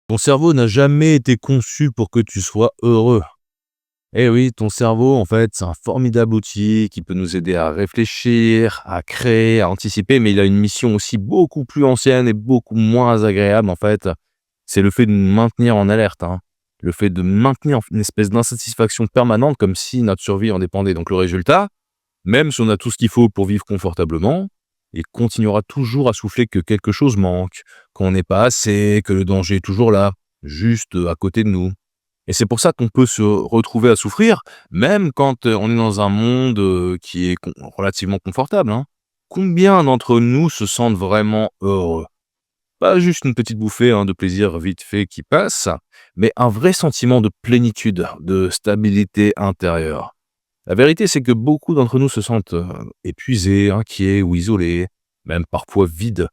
Ton cerveau n'a jamais été conçu pour que tu sois heureux. Eh oui, ton cerveau, en fait, c'est un formidable outil qui peut nous aider à réfléchir, à créer, à anticiper, mais il a une mission aussi beaucoup plus ancienne et beaucoup moins agréable, en fait. C'est le fait de nous maintenir en alerte, hein. Le fait de maintenir une espèce d'insatisfaction permanente comme si notre survie en dépendait. Donc le résultat, même si on a tout ce qu'il faut pour vivre confortablement, il continuera toujours à souffler que quelque chose manque, qu'on n'est pas assez, que le danger est toujours là, juste à côté de nous. Et c'est pour ça qu'on peut se retrouver à souffrir, même quand on est dans un monde qui est relativement confortable, hein. Combien d'entre nous se sentent vraiment heureux? Pas juste une petite bouffée de plaisir vite fait qui passe, mais un vrai sentiment de plénitude, de stabilité intérieure. La vérité, c'est que beaucoup d'entre nous se sentent épuisés, inquiets ou isolés, même parfois vides.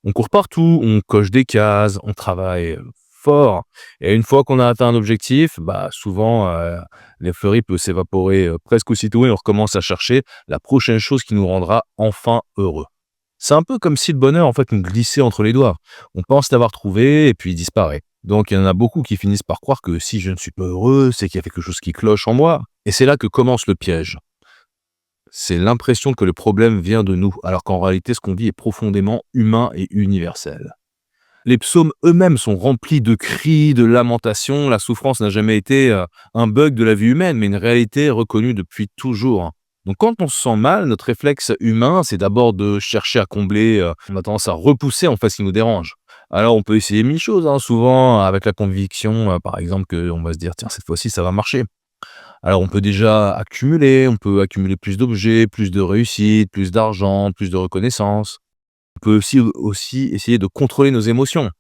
On court partout, on coche des cases, on travaille fort. Et une fois qu'on a atteint un objectif, souvent, l'euphorie peut s'évaporer presque aussitôt et on recommence à chercher la prochaine chose qui nous rendra enfin heureux. C'est un peu comme si le bonheur, en fait, nous glissait entre les doigts. On pense l'avoir trouvé et puis il disparaît. Donc il y en a beaucoup qui finissent par croire que si je ne suis pas heureux, c'est qu'il y a quelque chose qui cloche en moi. Et c'est là que commence le piège. C'est l'impression que le problème vient de nous, alors qu'en réalité, ce qu'on vit est profondément humain et universel. Les psaumes eux-mêmes sont remplis de cris, de lamentations. La souffrance n'a jamais été un bug de la vie humaine, mais une réalité reconnue depuis toujours. Donc quand on se sent mal, notre réflexe humain, c'est d'abord de chercher à combler, on a tendance à repousser en fait ce qui nous dérange. Alors on peut essayer mille choses, souvent avec la conviction, par exemple, qu'on va se dire: «Tiens, cette fois-ci, ça va marcher». Alors on peut déjà accumuler, on peut accumuler plus d'objets, plus de réussite, plus d'argent, plus de reconnaissance. On peut aussi essayer de contrôler nos émotions.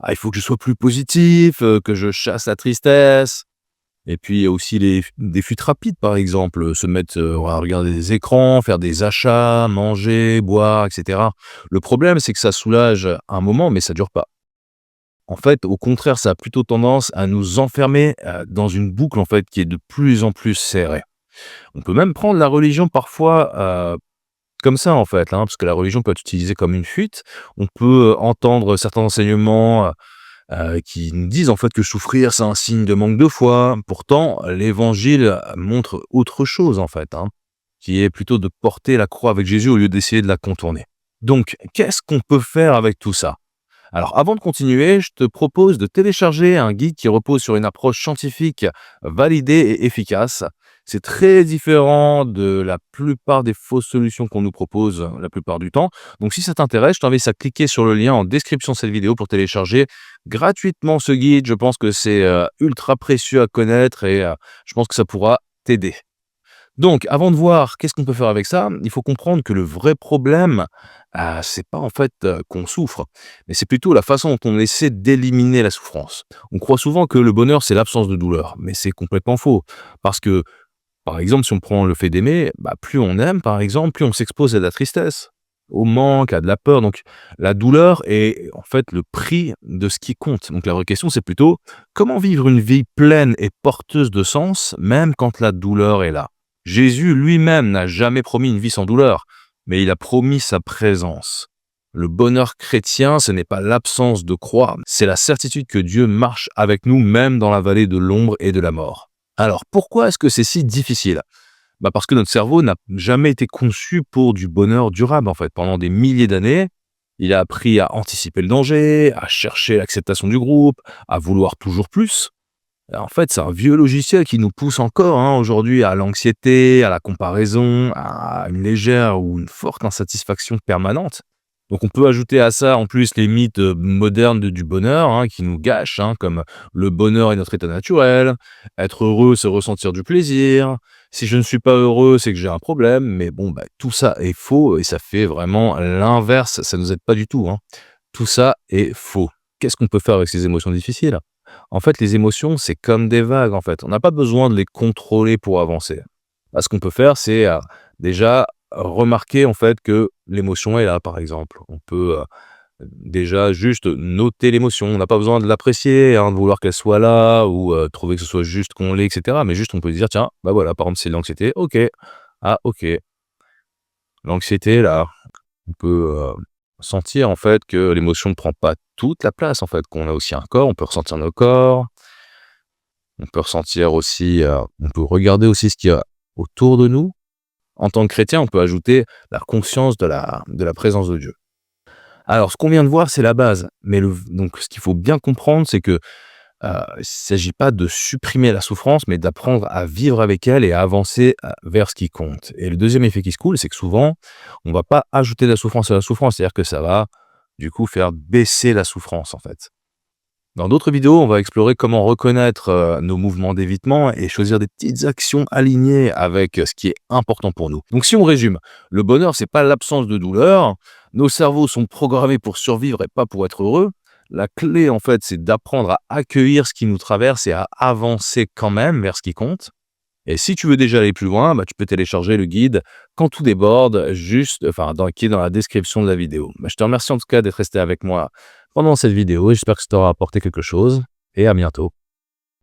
Ah, il faut que je sois plus positif, que je chasse la tristesse. Et puis il y a aussi des fuites rapides, par exemple, se mettre, à regarder des écrans, faire des achats, manger, boire, et cetera. Le problème, c'est que ça soulage un moment, mais ça dure pas. En fait, au contraire, ça a plutôt tendance à nous enfermer, dans une boucle, en fait, qui est de plus en plus serrée. On peut même prendre la religion parfois, comme ça, en fait, parce que la religion peut être utilisée comme une fuite. On peut, entendre certains enseignements, qui nous disent, en fait, que souffrir, c'est un signe de manque de foi. Pourtant, l'évangile montre autre chose, en fait, qui est plutôt de porter la croix avec Jésus au lieu d'essayer de la contourner. Donc, qu'est-ce qu'on peut faire avec tout ça? Alors, avant de continuer, je te propose de télécharger un guide qui repose sur une approche scientifique validée et efficace. C'est très différent de la plupart des fausses solutions qu'on nous propose la plupart du temps. Donc, si ça t'intéresse, je t'invite à cliquer sur le lien en description de cette vidéo pour télécharger gratuitement ce guide. Je pense que c'est ultra précieux à connaître et je pense que ça pourra t'aider. Donc, avant de voir qu'est-ce qu'on peut faire avec ça, il faut comprendre que le vrai problème, c'est pas en fait, qu'on souffre, mais c'est plutôt la façon dont on essaie d'éliminer la souffrance. On croit souvent que le bonheur, c'est l'absence de douleur, mais c'est complètement faux. Parce que, par exemple, si on prend le fait d'aimer, plus on aime, par exemple, plus on s'expose à de la tristesse, au manque, à de la peur. Donc, la douleur est en fait le prix de ce qui compte. Donc, la vraie question, c'est plutôt comment vivre une vie pleine et porteuse de sens, même quand la douleur est là. Jésus lui-même n'a jamais promis une vie sans douleur, mais il a promis sa présence. Le bonheur chrétien, ce n'est pas l'absence de croix, c'est la certitude que Dieu marche avec nous même dans la vallée de l'ombre et de la mort. Alors pourquoi est-ce que c'est si difficile? Parce que notre cerveau n'a jamais été conçu pour du bonheur durable en fait. Pendant des milliers d'années, il a appris à anticiper le danger, à chercher l'acceptation du groupe, à vouloir toujours plus. En fait, c'est un vieux logiciel qui nous pousse encore aujourd'hui à l'anxiété, à la comparaison, à une légère ou une forte insatisfaction permanente. Donc on peut ajouter à ça en plus les mythes modernes du bonheur qui nous gâchent, comme le bonheur est notre état naturel, être heureux c'est ressentir du plaisir, si je ne suis pas heureux c'est que j'ai un problème, mais bon, tout ça est faux et ça fait vraiment l'inverse, ça nous aide pas du tout. Tout ça est faux. Qu'est-ce qu'on peut faire avec ces émotions difficiles? En fait, les émotions, c'est comme des vagues, en fait. On n'a pas besoin de les contrôler pour avancer. Ce qu'on peut faire, c'est déjà remarquer, en fait, que l'émotion est là, par exemple. On peut déjà juste noter l'émotion. On n'a pas besoin de l'apprécier, de vouloir qu'elle soit là ou trouver que ce soit juste qu'on l'ait, etc. Mais juste, on peut dire, tiens, voilà, par exemple, c'est l'anxiété. Ok. Ah, ok. L'anxiété, là, on peut sentir en fait que l'émotion ne prend pas toute la place en fait, qu'on a aussi un corps, on peut ressentir nos corps, on peut ressentir aussi, on peut regarder aussi ce qu'il y a autour de nous. En tant que chrétien, on peut ajouter la conscience de la présence de Dieu. Alors ce qu'on vient de voir, c'est la base, mais donc ce qu'il faut bien comprendre, c'est que, il s'agit pas de supprimer la souffrance, mais d'apprendre à vivre avec elle et à avancer, vers ce qui compte. Et le deuxième effet qui se coule, c'est que souvent, on va pas ajouter de la souffrance à la souffrance, c'est-à-dire que ça va, du coup, faire baisser la souffrance, en fait. Dans d'autres vidéos, on va explorer comment reconnaître, nos mouvements d'évitement et choisir des petites actions alignées avec, ce qui est important pour nous. Donc si on résume, le bonheur, c'est pas l'absence de douleur. Nos cerveaux sont programmés pour survivre et pas pour être heureux. La clé, en fait, c'est d'apprendre à accueillir ce qui nous traverse et à avancer quand même vers ce qui compte. Et si tu veux déjà aller plus loin, bah, tu peux télécharger le guide Quand tout déborde, qui est dans la description de la vidéo. Bah, je te remercie en tout cas d'être resté avec moi pendant cette vidéo et j'espère que ça t'aura apporté quelque chose. Et à bientôt.